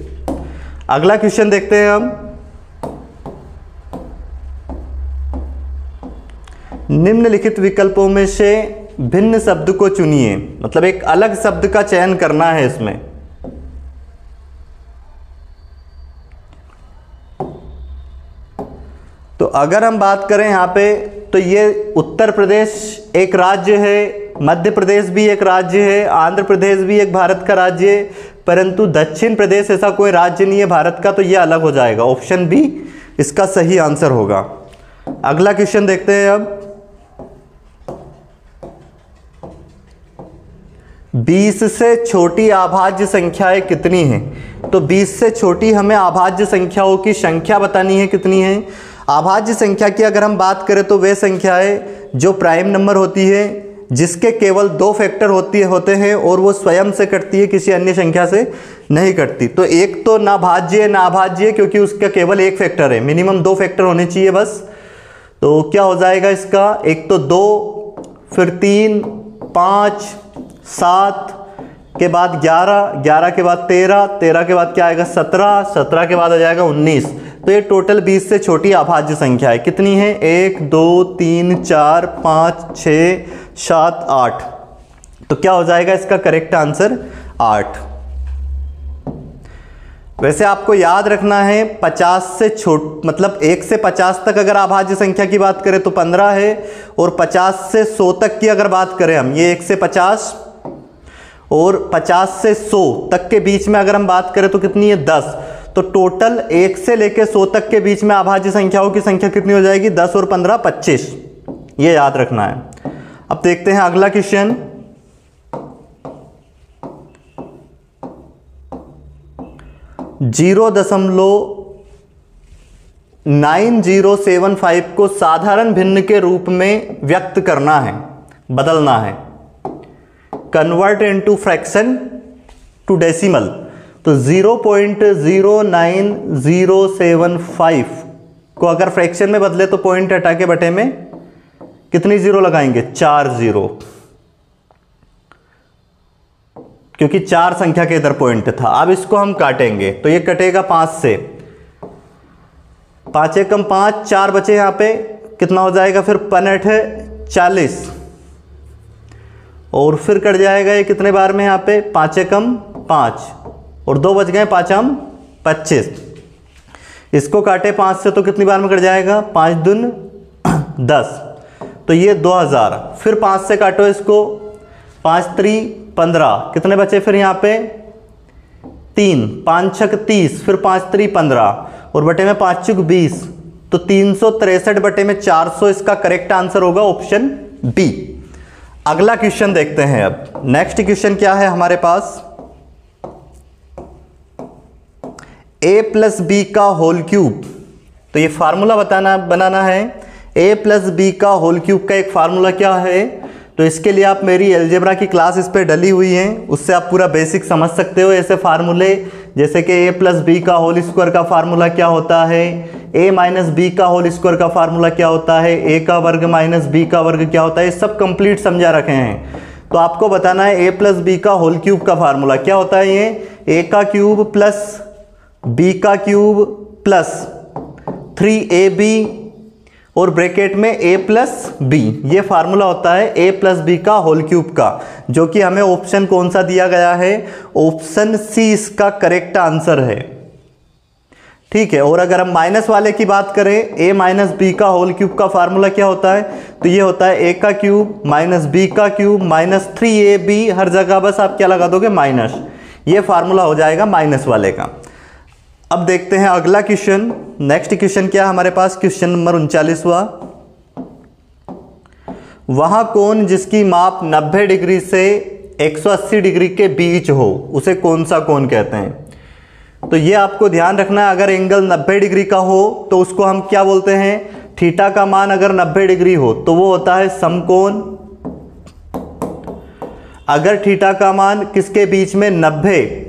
अगला क्वेश्चन देखते हैं हम। निम्नलिखित विकल्पों में से भिन्न शब्द को चुनिए, मतलब एक अलग शब्द का चयन करना है इसमें। तो अगर हम बात करें यहाँ पे, तो ये उत्तर प्रदेश एक राज्य है, मध्य प्रदेश भी एक राज्य है, आंध्र प्रदेश भी एक भारत का राज्य है, परंतु दक्षिण प्रदेश ऐसा कोई राज्य नहीं है भारत का, तो ये अलग हो जाएगा। ऑप्शन बी इसका सही आंसर होगा। अगला क्वेश्चन देखते हैं अब। 20 से छोटी अभाज्य संख्याएं कितनी हैं? तो 20 से छोटी हमें अभाज्य संख्याओं की संख्या बतानी है, कितनी है। अभाज्य संख्या की अगर हम बात करें तो वे संख्याएं जो प्राइम नंबर होती है, जिसके केवल 2 फैक्टर होते हैं और वो स्वयं से कटती है, किसी अन्य संख्या से नहीं कटती। तो एक तो ना भाज्य है ना अभाज्य, क्योंकि उसका केवल 1 फैक्टर है, मिनिमम 2 फैक्टर होने चाहिए बस। तो क्या हो जाएगा इसका, एक तो 2, फिर 3, 5, 7 के बाद 11, 11 के बाद 13, 13 के बाद क्या आएगा 17, 17 के बाद आ जाएगा 19। तो ये टोटल 20 से छोटी अभाज्य संख्या है, कितनी है 1 2 3 4 5 6 7 8। तो क्या हो जाएगा इसका करेक्ट आंसर 8। वैसे आपको याद रखना है 50 से मतलब 1 से 50 तक अगर अभाज्य संख्या की बात करें तो 15 है, और 50 से 100 तक की अगर बात करें हम, ये 1 से 50 और 50 से 100 तक के बीच में अगर हम बात करें तो कितनी है 10। तो टोटल 1 से लेकर 100 तक के बीच में अभाज्य संख्याओं की संख्या कितनी हो जाएगी 10 और 15 25, ये याद रखना है। अब देखते हैं अगला क्वेश्चन। .9075 को साधारण भिन्न के रूप में व्यक्त करना है, बदलना है, convert into fraction to decimal. तो 0.09075 को अगर फ्रैक्शन में बदले तो पॉइंट हटा के बटे में कितनी जीरो लगाएंगे 4 0, क्योंकि 4 संख्या के इधर पॉइंट था। अब इसको हम काटेंगे तो ये कटेगा 5 से, 5 एकम 5, 4 बचे यहां पे, कितना हो जाएगा फिर 5 40, और फिर कट जाएगा ये कितने बार में यहाँ पे 5 एकम 5, और 2 बच गए 5 हम 25। इसको काटे 5 से तो कितनी बार में कट जाएगा 5 दून 10, तो ये 2000। फिर 5 से काटो इसको, 5 3 15, कितने बचे फिर यहाँ पे 3, 5 6 30, फिर 5 3 15, और बटे में 5 चुक 20, तो 363 बटे में 400 इसका करेक्ट आंसर होगा ऑप्शन बी। अगला क्वेश्चन देखते हैं। अब नेक्स्ट क्वेश्चन क्या है हमारे पास, a प्लस बी का होल क्यूब। तो ये फार्मूला बनाना है। a प्लस बी का होल क्यूब का एक फार्मूला क्या है, तो इसके लिए आप मेरी अलजेब्रा की क्लास इस पर डली हुई है, उससे आप पूरा बेसिक समझ सकते हो। ऐसे फार्मूले जैसे कि a प्लस बी का होल स्क्वायर का फार्मूला क्या होता है, a माइनस बी का होल स्क्वायर का फार्मूला क्या होता है, a का वर्ग माइनस बी का वर्ग क्या होता है, ये सब कंप्लीट समझा रखे हैं। तो आपको बताना है a प्लस बी का होल क्यूब का फार्मूला क्या होता है। ये a का क्यूब प्लस b का क्यूब प्लस 3ab और ब्रैकेट में a प्लस बी, ये फार्मूला होता है a प्लस बी का होल क्यूब का, जो कि हमें ऑप्शन कौन सा दिया गया है, ऑप्शन सी इसका करेक्ट आंसर है। ठीक है, और अगर हम माइनस वाले की बात करें, a माइनस बी का होल क्यूब का फार्मूला क्या होता है, तो ये होता है a का क्यूब माइनस बी का क्यूब माइनस 3ab, हर जगह बस आप क्या लगा दोगे, माइनस, ये फार्मूला हो जाएगा माइनस वाले का। अब देखते हैं अगला क्वेश्चन। नेक्स्ट क्वेश्चन क्या है हमारे पास, क्वेश्चन नंबर 39वां। वहां कोण जिसकी माप 90 डिग्री से 180 डिग्री के बीच हो उसे कौन सा कोण कहते हैं। तो ये आपको ध्यान रखना है, अगर एंगल 90 डिग्री का हो तो उसको हम क्या बोलते हैं, थीटा का मान अगर 90 डिग्री हो तो वो होता है समकोण। अगर थीटा का मान किसके बीच में, 90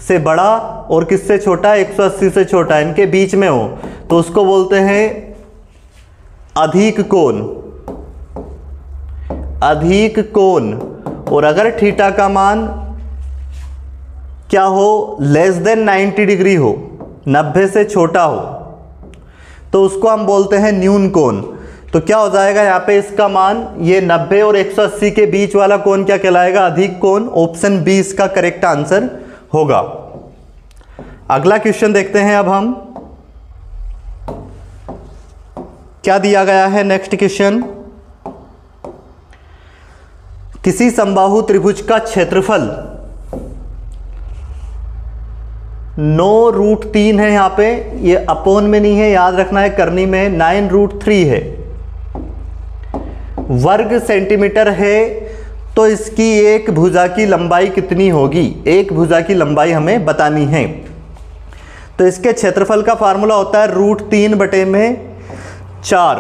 से बड़ा और किससे छोटा, 180 से छोटा, इनके बीच में हो तो उसको बोलते हैं अधिक कोण, अधिक कोण। और अगर थीटा का मान क्या हो, लेस देन 90 डिग्री हो, 90 से छोटा हो, तो उसको हम बोलते हैं न्यून कोण। तो क्या हो जाएगा यहाँ पे, इसका मान ये 90 और 180 के बीच वाला कोण क्या कहलाएगा, अधिक कोण। ऑप्शन बी इसका करेक्ट आंसर होगा। अगला क्वेश्चन देखते हैं अब हम, क्या दिया गया है। नेक्स्ट क्वेश्चन, किसी समबाहु त्रिभुज का क्षेत्रफल 9√3 है, यहां पे ये अपोन में नहीं है, याद रखना है, करनी में 9√3 है, वर्ग सेंटीमीटर है। तो इसकी एक भुजा की लंबाई कितनी होगी, एक भुजा की लंबाई हमें बतानी है। तो इसके क्षेत्रफल का फार्मूला होता है √3 बटे में 4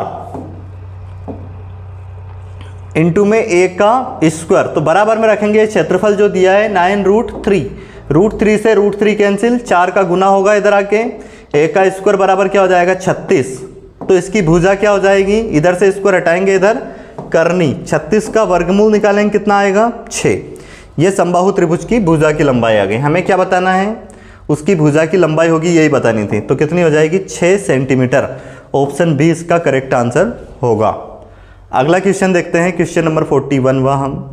इंटू में a का स्क्वायर। तो बराबर में रखेंगे, क्षेत्रफल जो दिया है 9√3, √3 से √3 कैंसिल, 4 का गुना होगा इधर आके, a का स्क्वायर बराबर क्या हो जाएगा 36। तो इसकी भुजा क्या हो जाएगी, इधर से स्क्वायर हटाएंगे, इधर करनी, 36 का वर्गमूल निकालेंगे, कितना आएगा 6। ये समबाहु त्रिभुज की भुजा की लंबाई आ गई। हमें क्या बताना है, उसकी भुजा की लंबाई होगी, यही बतानी थी। तो कितनी हो जाएगी, 6 सेंटीमीटर। ऑप्शन बी इसका करेक्ट आंसर होगा। अगला क्वेश्चन देखते हैं, क्वेश्चन नंबर 41वां हम,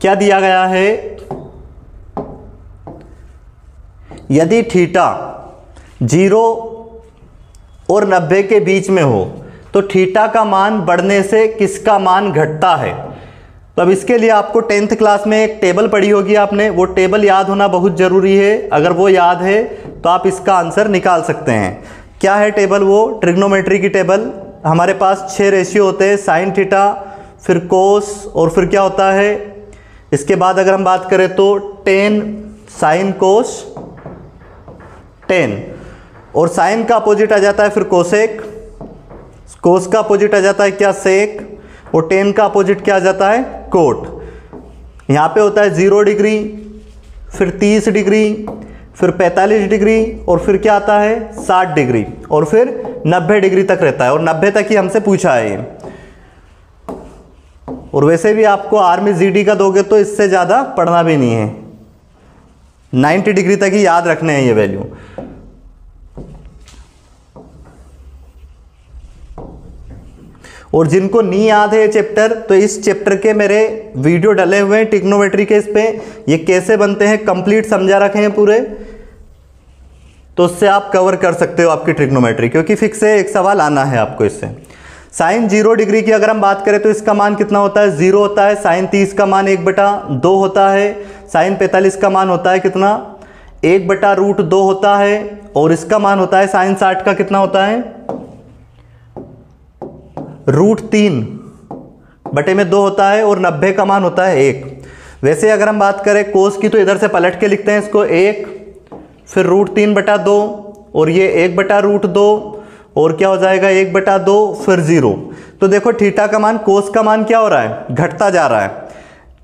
क्या दिया गया है, यदि थीटा 0 और 90 के बीच में हो तो थीटा का मान बढ़ने से किसका मान घटता है। तो अब इसके लिए आपको 10th क्लास में एक टेबल पढ़ी होगी आपने, वो टेबल याद होना बहुत ज़रूरी है। अगर वो याद है तो आप इसका आंसर निकाल सकते हैं। क्या है टेबल, वो ट्रिग्नोमेट्री की टेबल। हमारे पास 6 रेशियो होते हैं, साइन थीटा, फिर कोस, और फिर क्या होता है, इसके बाद अगर हम बात करें तो 10 साइन कोस 10, और साइन का अपोजिट आ जाता है फिर कोसेक, कोस का अपोजिट आ जाता है क्या, सेक, और 10 का अपोजिट क्या आ जाता है, कोट। यहाँ पे होता है 0 डिग्री, फिर 30 डिग्री, फिर 45 डिग्री, और फिर क्या आता है 60 डिग्री, और फिर 90 डिग्री तक रहता है, और 90 तक ही हमसे पूछा है ये। और वैसे भी आपको आर में जीडी का दोगे तो इससे ज़्यादा पढ़ना भी नहीं है, 90 डिग्री तक ही याद रखने हैं ये वैल्यू। और जिनको नहीं याद है ये चैप्टर, तो इस चैप्टर के मेरे वीडियो डले हुए हैं ट्रिग्नोमेट्री के, इस पे ये कैसे बनते हैं कंप्लीट समझा रखे हैं पूरे, तो उससे आप कवर कर सकते हो आपकी ट्रिग्नोमेट्री, क्योंकि फिक्स है, एक सवाल आना है आपको इससे। साइन 0 डिग्री की अगर हम बात करें तो इसका मान कितना होता है, 0 होता है। साइन 30 का मान 1/2 होता है। साइन 45 का मान होता है कितना, 1/√2 होता है। और इसका मान होता है साइन 60 का कितना होता है, √3/2 होता है। और 90 का मान होता है 1। वैसे अगर हम बात करें कोस की तो इधर से पलट के लिखते हैं इसको, 1 फिर √3/2 और ये 1/√2 और क्या हो जाएगा 1/2 फिर 0। तो देखो थीटा का मान, कोस का मान क्या हो रहा है, घटता जा रहा है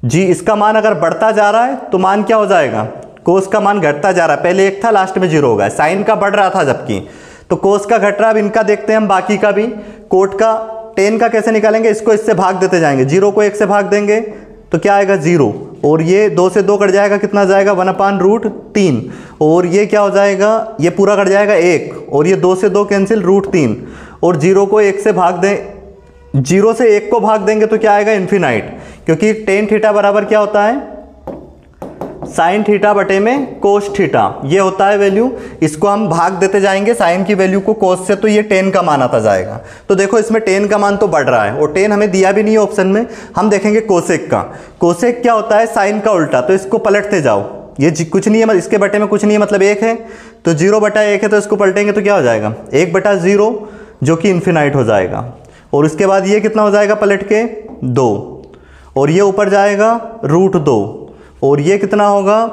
जी। इसका मान अगर बढ़ता जा रहा है तो मान क्या हो जाएगा, कोस का मान घटता जा रहा है, पहले 1 था लास्ट में 0 होगा। साइन का बढ़ रहा था जबकि, तो कोस का घट रहा है। अब इनका देखते हैं हम बाकी का भी, कोट का 10 का कैसे निकालेंगे, इसको इससे भाग देते जाएंगे, 0 को 1 से भाग देंगे तो क्या आएगा 0, और ये 2 से 2 कट जाएगा, कितना जाएगा 1/√3, और ये क्या हो जाएगा, ये पूरा कट जाएगा 1, और ये 2 से 2 कैंसिल √3, और 0 को 1 से भाग दें, 0 से 1 को भाग देंगे तो क्या आएगा इन्फिनाइट, क्योंकि टेन थीटा बराबर क्या होता है साइन थीटा बटे में कोस थीटा, ये होता है वैल्यू। इसको हम भाग देते जाएंगे साइन की वैल्यू को कोस से, तो ये 10 का मान आता जाएगा। तो देखो इसमें 10 का मान तो बढ़ रहा है, और 10 हमें दिया भी नहीं है ऑप्शन में। हम देखेंगे कोसेक का। कोसेक क्या होता है साइन का उल्टा, तो इसको पलटते जाओ, ये कुछ नहीं है, इसके बटे में कुछ नहीं है, मतलब 1 है, तो 0/1 है, तो इसको पलटेंगे तो क्या हो जाएगा 1/0, जो कि इन्फिनाइट हो जाएगा। और उसके बाद ये कितना हो जाएगा पलट के 2, और ये ऊपर जाएगा √2, और ये कितना होगा,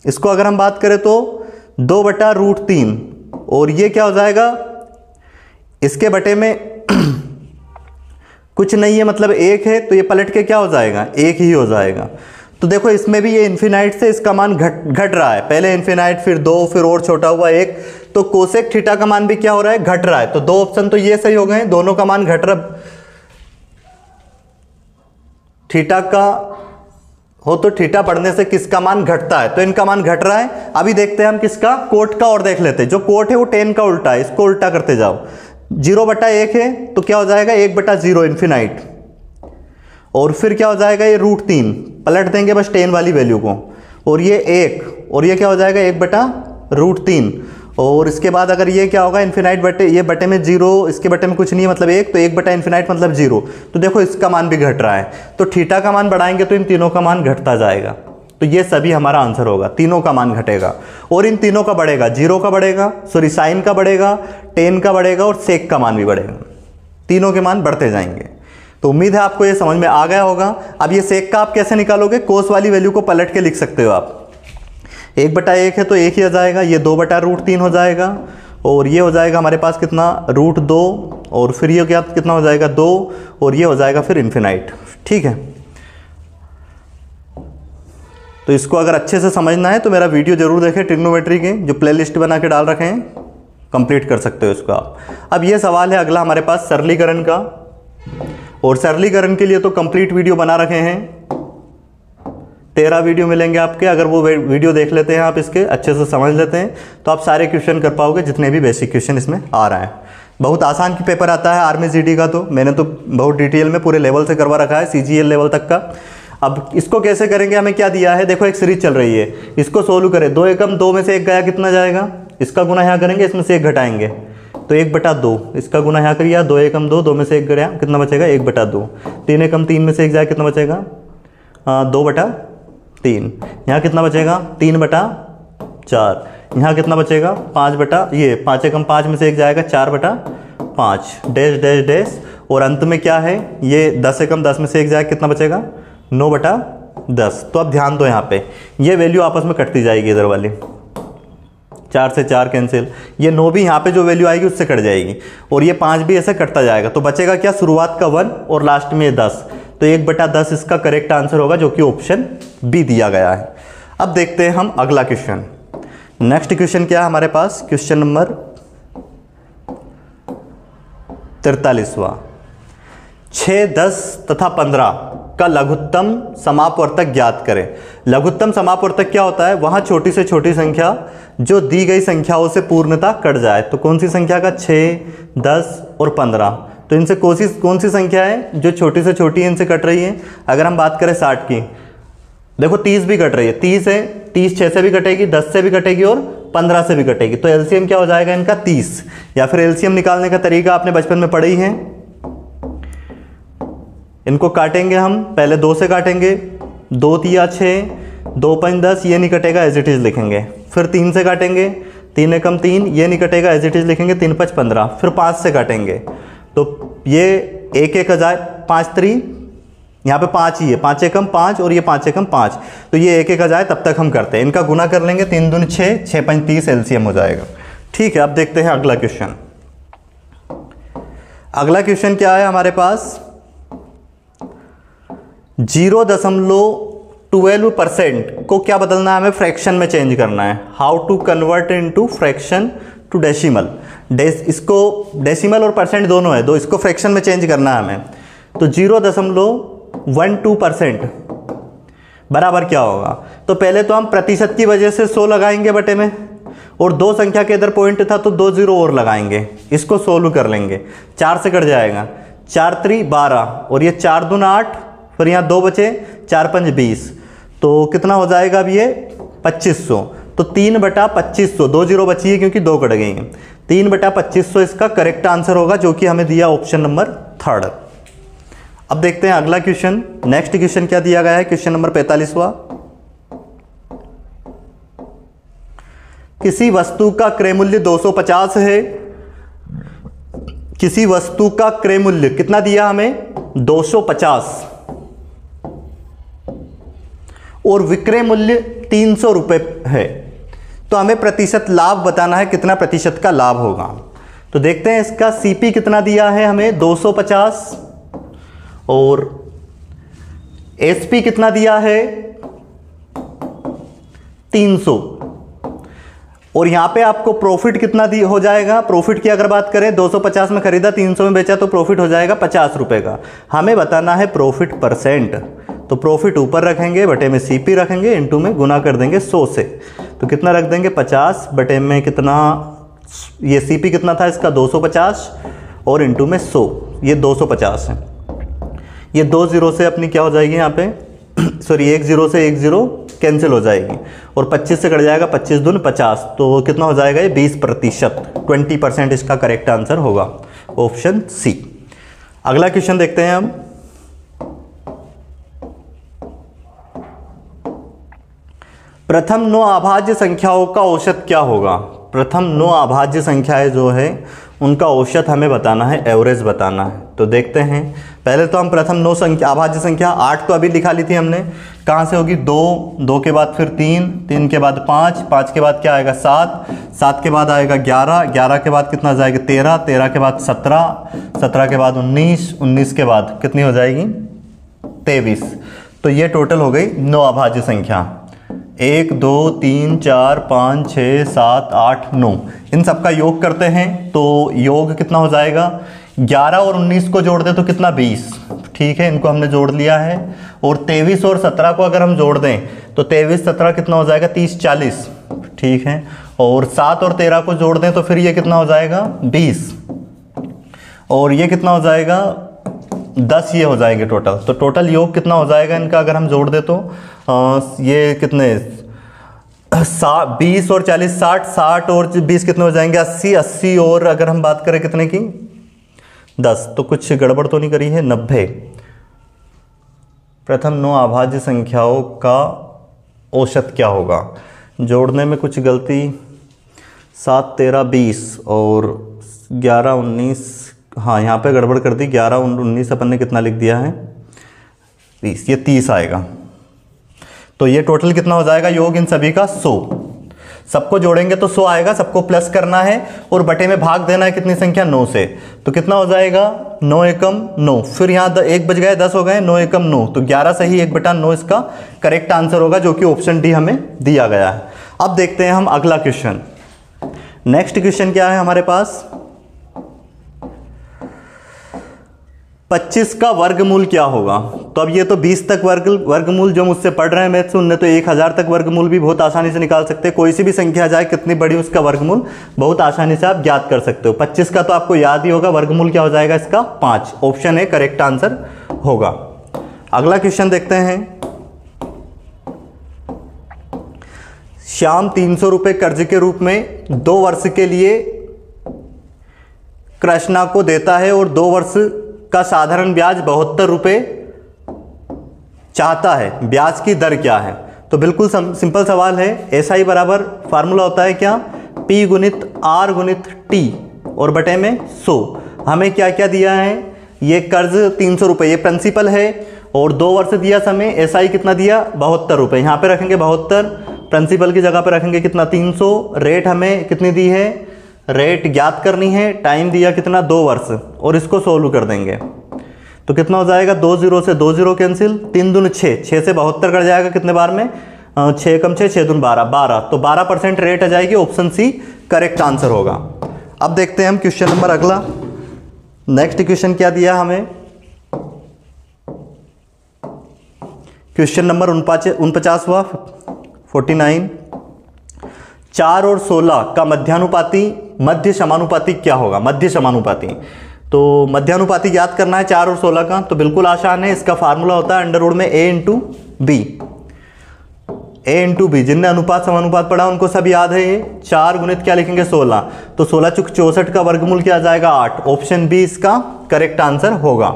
इसको अगर हम बात करें तो 2/√3, और ये क्या हो जाएगा इसके बटे में कुछ नहीं है, मतलब 1 है, तो ये पलट के क्या हो जाएगा 1 ही हो जाएगा। तो देखो इसमें भी ये इन्फिनाइट से इसका मान घट रहा है, पहले इन्फिनाइट, फिर 2, फिर और छोटा हुआ 1, तो कोसेक थीटा का मान भी क्या हो रहा है घट रहा है। तो 2 ऑप्शन तो ये सही हो गए, दोनों का मान घट रहा, थीटा का हो तो थीटा बढ़ने से किसका मान घटता है, तो इनका मान घट रहा है। अभी देखते हैं हम किसका, कोट का, और देख लेते हैं। जो कोट है वो 10 का उल्टा है, इसको उल्टा करते जाओ, 0/1 है तो क्या हो जाएगा 1/0 इन्फिनाइट, और फिर क्या हो जाएगा ये √3, पलट देंगे बस 10 वाली वैल्यू को, और ये 1, और ये क्या हो जाएगा 1/√3, और इसके बाद अगर ये क्या होगा इन्फिनाइट बटे, ये बटे में 0, इसके बटे में कुछ नहीं है मतलब 1, तो 1/इन्फिनाइट मतलब 0। तो देखो इसका मान भी घट रहा है, तो थीटा का मान बढ़ाएंगे तो इन तीनों का मान घटता जाएगा। तो ये सभी हमारा आंसर होगा, तीनों का मान घटेगा, और इन तीनों का बढ़ेगा, 0 का बढ़ेगा, सॉरी साइन का बढ़ेगा, 10 का बढ़ेगा, और सेक का मान भी बढ़ेगा, तीनों के मान बढ़ते जाएंगे। तो उम्मीद है आपको ये समझ में आ गया होगा। अब ये सेक का आप कैसे निकालोगे, कोस वाली वैल्यू को पलट के लिख सकते हो आप, 1/1 है तो 1 ही आ जाएगा, ये 2/√3 हो जाएगा, और ये हो जाएगा हमारे पास कितना √2, और फिर ये क्या कितना हो जाएगा 2, और ये हो जाएगा फिर इन्फिनाइट। ठीक है, तो इसको अगर अच्छे से समझना है तो मेरा वीडियो जरूर देखें, ट्रिग्नोमेट्री के जो प्लेलिस्ट बना के डाल रखे हैं, कंप्लीट कर सकते हो इसको आप। अब ये सवाल है अगला हमारे पास सरलीकरण का, और सरलीकरण के लिए तो कंप्लीट वीडियो बना रखे हैं, 13 वीडियो मिलेंगे आपके। अगर वो वीडियो देख लेते हैं आप, इसके अच्छे से समझ लेते हैं, तो आप सारे क्वेश्चन कर पाओगे, जितने भी बेसिक क्वेश्चन इसमें आ रहा है। बहुत आसान की पेपर आता है आर्मी जीडी का, तो मैंने तो बहुत डिटेल में पूरे लेवल से करवा रखा है, CGL लेवल तक का। अब इसको कैसे करेंगे, हमें क्या दिया है, देखो एक सीरीज चल रही है, इसको सोल्व करें, 2 एकम 2 में से 1 गया, कितना जाएगा, इसका गुना यहाँ करेंगे, इसमें से 1 घटाएंगे, तो 1/2, इसका गुना यहाँ करिए, 2 एकम 2, 2 में से 1 गया, कितना बचेगा 1/2, 3 एकम 3 में से 1 जाए, कितना बचेगा 2/3, यहाँ कितना बचेगा 3/4, यहाँ कितना बचेगा 5 एकम 5 में से 1 जाएगा 4/5, डैश डैश डैश, और अंत में क्या है, ये 10 एकम 10 में से 1 जाएगा, कितना बचेगा 9/10। तो अब ध्यान दो, यहाँ पे ये वैल्यू आपस में कटती जाएगी, इधर वाली 4 से 4 कैंसिल, ये 9 भी यहाँ पे जो वैल्यू आएगी उससे कट जाएगी, और ये 5 भी ऐसे कटता जाएगा, तो बचेगा क्या, शुरुआत का 1 और लास्ट में 10, तो 1/10 इसका करेक्ट आंसर होगा, जो कि ऑप्शन बी दिया गया है। अब देखते हैं हम अगला क्वेश्चन। नेक्स्ट क्वेश्चन क्या है हमारे पास, क्वेश्चन नंबर 43वां, 6, 10 तथा 15 का लघुत्तम समापवर्तक ज्ञात करें। लघुत्तम समापवर्तक क्या होता है, वहां छोटी से छोटी संख्या जो दी गई संख्याओं से पूर्णतः कट जाए। तो कौन सी संख्या का, 6, 10 और 15, तो इनसे कौन सी संख्या है जो छोटी से छोटी इनसे कट रही है। अगर हम बात करें 60 की, देखो 30 भी कट रही है, 30 है, 30 6 से भी कटेगी, 10 से भी कटेगी, और 15 से भी कटेगी, तो एलसीएम क्या हो जाएगा इनका 30। या फिर एलसीएम निकालने का तरीका आपने बचपन में पढ़ी है, इनको काटेंगे हम, पहले 2 से काटेंगे, 2 तिया 6, 2 5 10, ये नहीं कटेगा, एज इट इज लिखेंगे। फिर 3 से काटेंगे, 3 एकम 3, ये नहीं कटेगा, एज इट इज लिखेंगे, 3 5 15। फिर 5 से काटेंगे, तो ये 1 1 जाए, 5 3, यहाँ पे 5 ही है, 5 एकम 5 और ये 5 एकम 5, तो ये 1 1 जाए, तब तक हम करते हैं, इनका गुना कर लेंगे, 3 दूनी 6, 6 5 30 एलसीएम हो जाएगा। ठीक है, अब देखते हैं अगला क्वेश्चन। अगला क्वेश्चन क्या है हमारे पास, 0.12% को क्या बदलना है, हमें फ्रैक्शन में चेंज करना है। How to convert into fraction to decimal. इसको डेसिमल और परसेंट दोनों है, इसको फ्रैक्शन में चेंज करना है हमें। तो 0.12% बराबर क्या होगा। तो पहले तो हम प्रतिशत की वजह से 100 लगाएंगे बटे में, और 2 संख्या के इधर पॉइंट था तो 2 जीरो और लगाएंगे, इसको सोल्व कर लेंगे। 4 से कट जाएगा, 4 3 12 और ये 4 दूना 8, फिर यहाँ 2 बचे, 4 5 20, तो कितना हो जाएगा अब ये 2500। तो 3 बटा 2500, 2 जीरो बची है क्योंकि 2 कट गई हैं, 3 बटा 2500 इसका करेक्ट आंसर होगा, जो कि हमें दिया ऑप्शन नंबर 3। अब देखते हैं अगला क्वेश्चन। नेक्स्ट क्वेश्चन क्या दिया गया है, क्वेश्चन नंबर 45वां। किसी वस्तु का क्रय मूल्य 250 है, किसी वस्तु का क्रय मूल्य कितना दिया हमें 250 और विक्रय मूल्य 300 रुपए है, तो हमें प्रतिशत लाभ बताना है, कितना प्रतिशत का लाभ होगा। तो देखते हैं इसका सीपी कितना दिया है हमें 250 और एसपी कितना दिया है 300, और यहां पे आपको प्रॉफिट कितना हो जाएगा। प्रॉफिट की अगर बात करें 250 में खरीदा 300 में बेचा तो प्रॉफिट हो जाएगा 50 रुपए का। हमें बताना है प्रॉफिट परसेंट, तो प्रॉफिट ऊपर रखेंगे, बटे में सीपी रखेंगे, इनटू में गुना कर देंगे 100 से, तो कितना रख देंगे 50 बटे में कितना, ये सीपी कितना था इसका 250 और इनटू में 100, ये 250 है। ये 2 जीरो से अपनी क्या हो जाएगी यहाँ पे सॉरी 1 जीरो से 1 जीरो कैंसिल हो जाएगी, और 25 से कट जाएगा, 25 दून 50, तो कितना हो जाएगा ये 20%, 20% इसका करेक्ट आंसर होगा, ऑप्शन सी। अगला क्वेश्चन देखते हैं हम। प्रथम 9 अभाज्य संख्याओं का औसत क्या होगा। प्रथम 9 अभाज्य संख्याएं जो है उनका औसत हमें बताना है, एवरेज बताना है। तो देखते हैं, पहले तो हम प्रथम 9 संख्या अभाज्य संख्या 8 तो अभी लिखा ली थी हमने, कहाँ से होगी 2, 2 के बाद फिर 3, 3 के बाद 5, 5 के बाद क्या आएगा 7, 7 के बाद आएगा 11, 11 के बाद कितना जाएगा 13, 13 के बाद 17, 17 के बाद 19, 19 के बाद कितनी हो जाएगी 23। तो ये टोटल हो गई 9 अभाज्य संख्या, 1 2 3 4 5 6 7 8 9, इन सबका योग करते हैं तो योग कितना हो जाएगा 11 और 19 को जोड़ दें तो कितना 20, ठीक है, इनको हमने जोड़ लिया है। और 23 और 17 को अगर हम जोड़ दें तो 23 17 कितना हो जाएगा 30 40, ठीक है, और 7 और 13 को जोड़ दें तो फिर ये कितना हो जाएगा 20, और ये कितना हो जाएगा 10, ये हो जाएंगे टोटल। तो टोटल योग कितना हो जाएगा इनका अगर हम जोड़ दे तो ये कितने 20 और 40 60, 60 और 20 कितने हो जाएंगे 80, 80 और अगर हम बात करें कितने की 10, तो कुछ गड़बड़ तो नहीं करी है 90। प्रथम 9 अभाज्य संख्याओं का औसत क्या होगा, जोड़ने में कुछ गलती, 7 13 20 और 11 19, हाँ यहाँ पे गड़बड़ कर दी, 11 19 अपन ने कितना लिख दिया है 20, ये 30 आएगा। तो ये टोटल कितना हो जाएगा योग इन सभी का 100, सबको जोड़ेंगे तो 100 आएगा, सबको प्लस करना है और बटे में भाग देना है कितनी संख्या 9 से, तो कितना हो जाएगा 9 एकम 9, फिर यहाँ 1 बच गए 10 हो गए, 9 एकम 9, तो 11 सही 1 बटा 9 इसका करेक्ट आंसर होगा, जो कि ऑप्शन डी हमें दिया गया है। अब देखते हैं हम अगला क्वेश्चन। नेक्स्ट क्वेश्चन क्या है हमारे पास, 25 का वर्गमूल क्या होगा। तो अब ये तो 20 तक वर्गमूल जो मुझसे पढ़ रहे हैं मैथ्स, उनने तो 1000 तक वर्गमूल भी बहुत आसानी से निकाल सकते हैं। कोई सी भी संख्या जाए कितनी बड़ी उसका वर्गमूल बहुत आसानी से आप ज्ञात कर सकते हो। 25 का तो आपको याद ही होगा, वर्गमूल क्या हो जाएगा इसका 5, ऑप्शन ए करेक्ट आंसर होगा। अगला क्वेश्चन देखते हैं। श्याम 300 रुपये कर्ज के रूप में 2 वर्ष के लिए कृष्णा को देता है और 2 वर्ष का साधारण ब्याज 72 रुपये चाहता है, ब्याज की दर क्या है। तो बिल्कुल सिंपल सवाल है, एस आई बराबर फार्मूला होता है क्या, P गुणित R गुणित T और बटे में 100। हमें क्या क्या दिया है, ये कर्ज 300 रुपये, ये प्रिंसिपल है और 2 वर्ष दिया समय, एस आई कितना दिया 72 रुपये, यहाँ पे रखेंगे 72, प्रिंसिपल की जगह पे रखेंगे कितना 300, रेट हमें कितनी दी है, रेट ज्ञात करनी है, टाइम दिया कितना 2 वर्ष और इसको सोल्व कर देंगे तो कितना हो जाएगा 2 जीरो से 2 जीरो कैंसिल, 3 दून 6, 6 से 72 कट जाएगा कितने बार में 6 कम 6, 6 दून 12, 12, तो 12% रेट आ जाएगी, ऑप्शन सी करेक्ट आंसर होगा। अब देखते हैं हम क्वेश्चन नंबर अगला। नेक्स्ट क्वेश्चन क्या दिया हमें, क्वेश्चन नंबर 49 हुआ 49। 4 और 16 का मध्य समानुपाती क्या होगा? मध्य समानुपाती, तो मध्यानुपाती ज्ञात करना है 4 और 16 का, तो बिल्कुल आसान है। इसका फार्मूला होता है अंडर रूट में a इंटू बी। जिनने अनुपात समानुपात पढ़ा उनको सब याद है। ये 4 गुणित क्या लिखेंगे 16, तो 16 चुक 64 का वर्गमूल क्या आ जाएगा 8। ऑप्शन बी इसका करेक्ट आंसर होगा।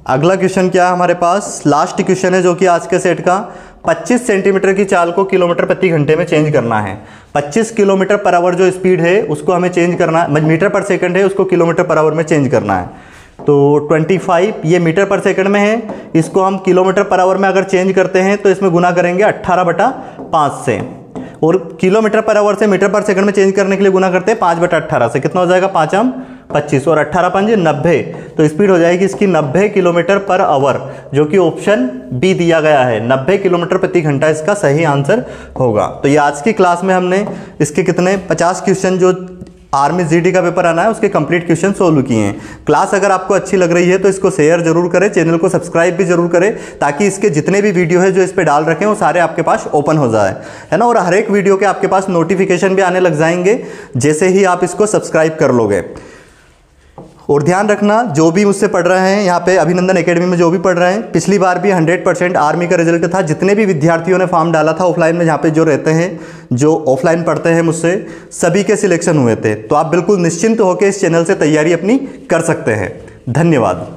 अगला क्वेश्चन क्या है हमारे पास? लास्ट क्वेश्चन है जो कि आज के सेट का 25 सेंटीमीटर की चाल को किलोमीटर प्रति घंटे में चेंज करना है। 25 किलोमीटर पर आवर जो स्पीड है उसको हमें चेंज करना है, मीटर पर सेकंड है उसको किलोमीटर पर आवर में चेंज करना है। तो 25 ये मीटर पर सेकंड में है, इसको हम किलोमीटर पर आवर में अगर चेंज करते हैं तो इसमें गुना करेंगे 18/5 से, और किलोमीटर पर आवर से मीटर पर सेकंड में चेंज करने के लिए गुना करते हैं 5/18 से। कितना हो जाएगा 5 25 और 18 5 90, तो स्पीड हो जाएगी इसकी 90 किलोमीटर पर आवर, जो कि ऑप्शन बी दिया गया है। 90 किलोमीटर प्रति घंटा इसका सही आंसर होगा। तो ये आज की क्लास में हमने इसके कितने 50 क्वेश्चन जो आर्मी जीडी का पेपर आना है उसके कंप्लीट क्वेश्चन सोल्व किए हैं। क्लास अगर आपको अच्छी लग रही है तो इसको शेयर जरूर करें, चैनल को सब्सक्राइब भी जरूर करें, ताकि इसके जितने भी वीडियो है जो इस पे डाल रखे हैं वो सारे आपके पास ओपन हो जाए, है ना। और हर एक वीडियो के आपके पास नोटिफिकेशन भी आने लग जाएंगे जैसे ही आप इसको सब्सक्राइब कर लोगे। और ध्यान रखना, जो भी मुझसे पढ़ रहे हैं यहाँ पे अभिनंदन एकेडमी में जो भी पढ़ रहे हैं, पिछली बार भी 100% आर्मी का रिजल्ट था। जितने भी विद्यार्थियों ने फॉर्म डाला था ऑफलाइन में, जहाँ पे जो रहते हैं, जो ऑफलाइन पढ़ते हैं मुझसे, सभी के सिलेक्शन हुए थे। तो आप बिल्कुल निश्चिंत होकर इस चैनल से तैयारी अपनी कर सकते हैं। धन्यवाद।